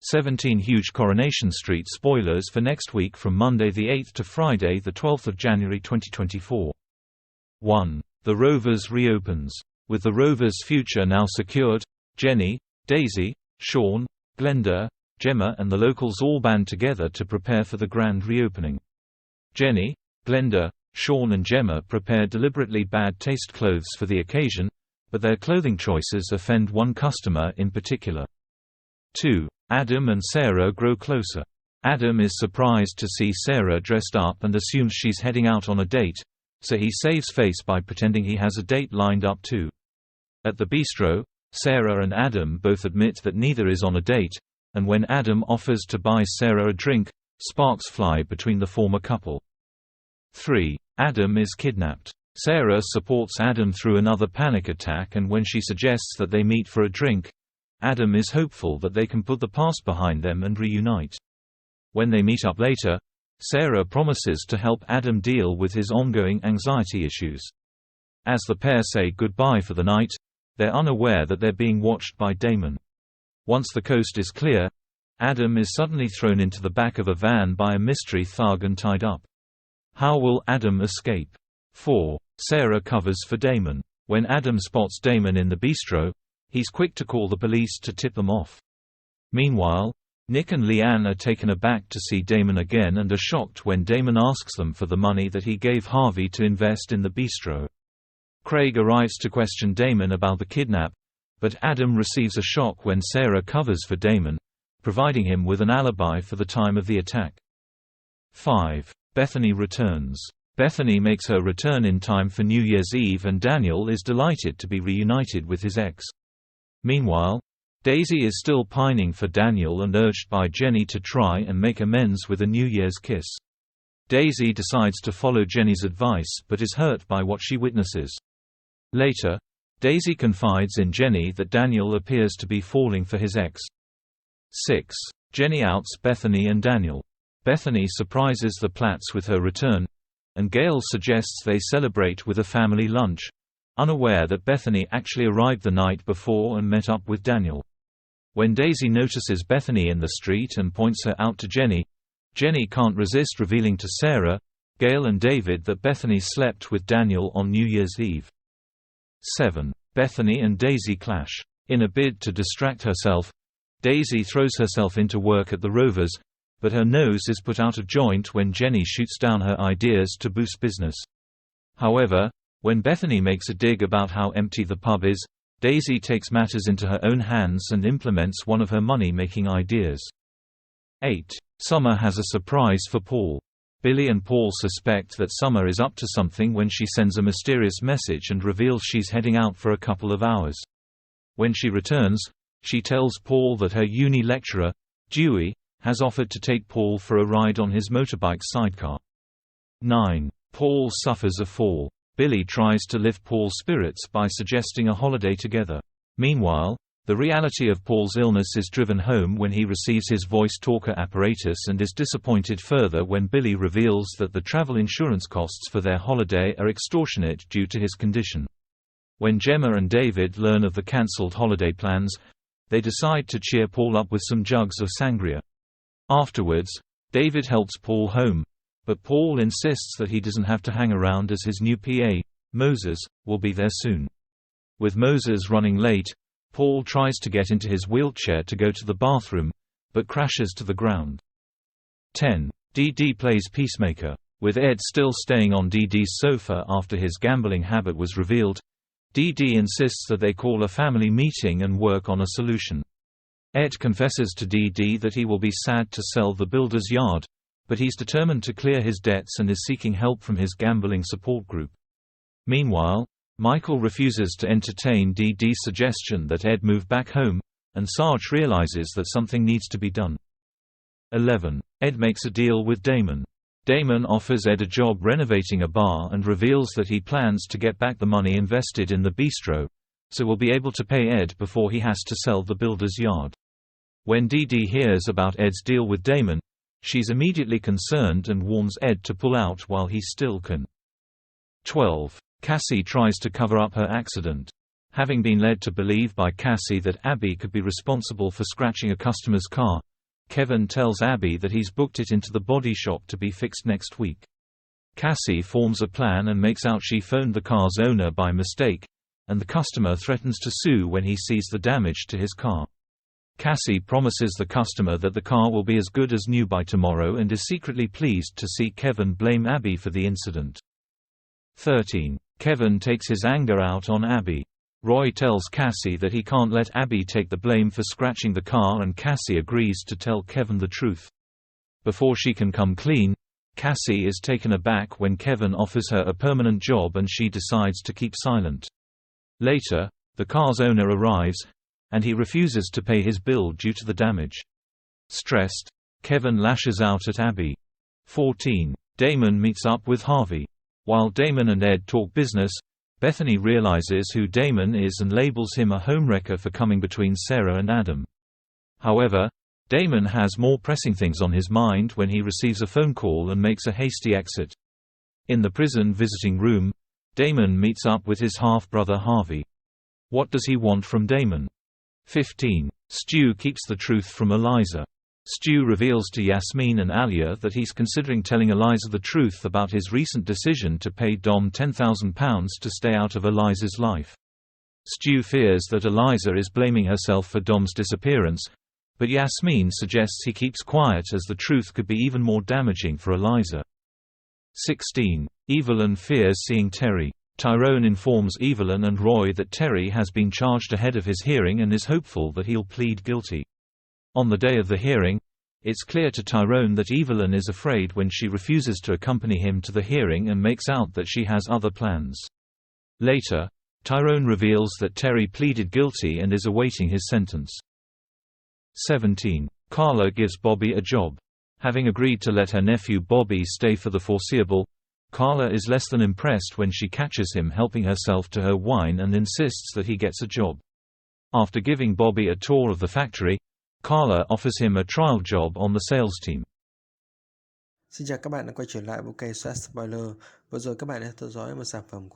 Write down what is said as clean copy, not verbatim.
17 huge Coronation Street spoilers for next week from Monday the 8th to Friday the 12th of January 2024. 1. The Rovers reopens. With the Rovers' future now secured, Jenny, Daisy, Sean, Glenda, Gemma and the locals all band together to prepare for the grand reopening. Jenny, Glenda, Sean and Gemma prepare deliberately bad taste clothes for the occasion, but their clothing choices offend one customer in particular. 2. Adam and Sarah grow closer. Adam is surprised to see Sarah dressed up and assumes she's heading out on a date, so he saves face by pretending he has a date lined up too. At the bistro, Sarah and Adam both admit that neither is on a date, and when Adam offers to buy Sarah a drink, sparks fly between the former couple. 3. Adam is kidnapped. Sarah supports Adam through another panic attack, and when she suggests that they meet for a drink, Adam is hopeful that they can put the past behind them and reunite. When they meet up later, Sarah promises to help Adam deal with his ongoing anxiety issues. As the pair say goodbye for the night, they're unaware that they're being watched by Damon. Once the coast is clear, Adam is suddenly thrown into the back of a van by a mystery thug and tied up. How will Adam escape? 4. Sarah covers for Damon. When Adam spots Damon in the bistro, he's quick to call the police to tip them off. Meanwhile, Nick and Leanne are taken aback to see Damon again and are shocked when Damon asks them for the money that he gave Harvey to invest in the bistro. Craig arrives to question Damon about the kidnap, but Adam receives a shock when Sarah covers for Damon, providing him with an alibi for the time of the attack. 5. Bethany returns. Bethany makes her return in time for New Year's Eve, and Daniel is delighted to be reunited with his ex. Meanwhile, Daisy is still pining for Daniel and urged by Jenny to try and make amends with a New Year's kiss. Daisy decides to follow Jenny's advice but is hurt by what she witnesses. Later, Daisy confides in Jenny that Daniel appears to be falling for his ex. 6. Jenny outs Bethany and Daniel. Bethany surprises the Platts with her return, and Gail suggests they celebrate with a family lunch, unaware that Bethany actually arrived the night before and met up with Daniel. When Daisy notices Bethany in the street and points her out to Jenny, Jenny can't resist revealing to Sarah, Gail and David that Bethany slept with Daniel on New Year's Eve. 7. Bethany and Daisy clash. In a bid to distract herself, Daisy throws herself into work at the Rovers, but her nose is put out of joint when Jenny shoots down her ideas to boost business. However, when Bethany makes a dig about how empty the pub is, Daisy takes matters into her own hands and implements one of her money-making ideas. 8. Summer has a surprise for Paul. Billy and Paul suspect that Summer is up to something when she sends a mysterious message and reveals she's heading out for a couple of hours. When she returns, she tells Paul that her uni lecturer, Dewey, has offered to take Paul for a ride on his motorbike sidecar. 9. Paul suffers a fall. Billy tries to lift Paul's spirits by suggesting a holiday together. Meanwhile, the reality of Paul's illness is driven home when he receives his voice talker apparatus and is disappointed further when Billy reveals that the travel insurance costs for their holiday are extortionate due to his condition. When Gemma and David learn of the cancelled holiday plans, they decide to cheer Paul up with some jugs of sangria. Afterwards, David helps Paul home, but Paul insists that he doesn't have to hang around as his new PA, Moses, will be there soon. With Moses running late, Paul tries to get into his wheelchair to go to the bathroom, but crashes to the ground. 10. Dee Dee plays peacemaker. With Ed still staying on Dee Dee's sofa after his gambling habit was revealed, Dee Dee insists that they call a family meeting and work on a solution. Ed confesses to Dee Dee that he will be sad to sell the builder's yard, but he's determined to clear his debts and is seeking help from his gambling support group. Meanwhile, Michael refuses to entertain Dee Dee's suggestion that Ed move back home, and Sarge realizes that something needs to be done. 11. Ed makes a deal with Damon. Damon offers Ed a job renovating a bar and reveals that he plans to get back the money invested in the bistro, so will be able to pay Ed before he has to sell the builder's yard. When Dee Dee hears about Ed's deal with Damon, she's immediately concerned and warns Ed to pull out while he still can. 12. Cassie tries to cover up her accident. Having been led to believe by Cassie that Abby could be responsible for scratching a customer's car, Kevin tells Abby that he's booked it into the body shop to be fixed next week. Cassie forms a plan and makes out she phoned the car's owner by mistake, and the customer threatens to sue when he sees the damage to his car. Cassie promises the customer that the car will be as good as new by tomorrow and is secretly pleased to see Kevin blame Abby for the incident. 13. Kevin takes his anger out on Abby. Roy tells Cassie that he can't let Abby take the blame for scratching the car, and Cassie agrees to tell Kevin the truth. Before she can come clean, Cassie is taken aback when Kevin offers her a permanent job and she decides to keep silent. Later, the car's owner arrives, and he refuses to pay his bill due to the damage. Stressed, Kevin lashes out at Abby. 14. Damon meets up with Harvey. While Damon and Ed talk business, Bethany realizes who Damon is and labels him a homewrecker for coming between Sarah and Adam. However, Damon has more pressing things on his mind when he receives a phone call and makes a hasty exit. In the prison visiting room, Damon meets up with his half-brother Harvey. What does he want from Damon? 15. Stu keeps the truth from Eliza. Stu reveals to Yasmin and Alia that he's considering telling Eliza the truth about his recent decision to pay Dom £10,000 to stay out of Eliza's life. Stu fears that Eliza is blaming herself for Dom's disappearance, but Yasmin suggests he keeps quiet as the truth could be even more damaging for Eliza. 16. Evelyn fears seeing Terry. Tyrone informs Evelyn and Roy that Terry has been charged ahead of his hearing and is hopeful that he'll plead guilty. On the day of the hearing, it's clear to Tyrone that Evelyn is afraid when she refuses to accompany him to the hearing and makes out that she has other plans. Later, Tyrone reveals that Terry pleaded guilty and is awaiting his sentence. 17. Carla gives Bobby a job. Having agreed to let her nephew Bobby stay for the foreseeable, Carla is less than impressed when she catches him helping herself to her wine and insists that he gets a job. After giving Bobby a tour of the factory, Carla offers him a trial job on the sales team. Xin chào các bạn đã quay trở lại với kênh Spoiler. Vừa rồi các bạn đã theo dõi một sản phẩm của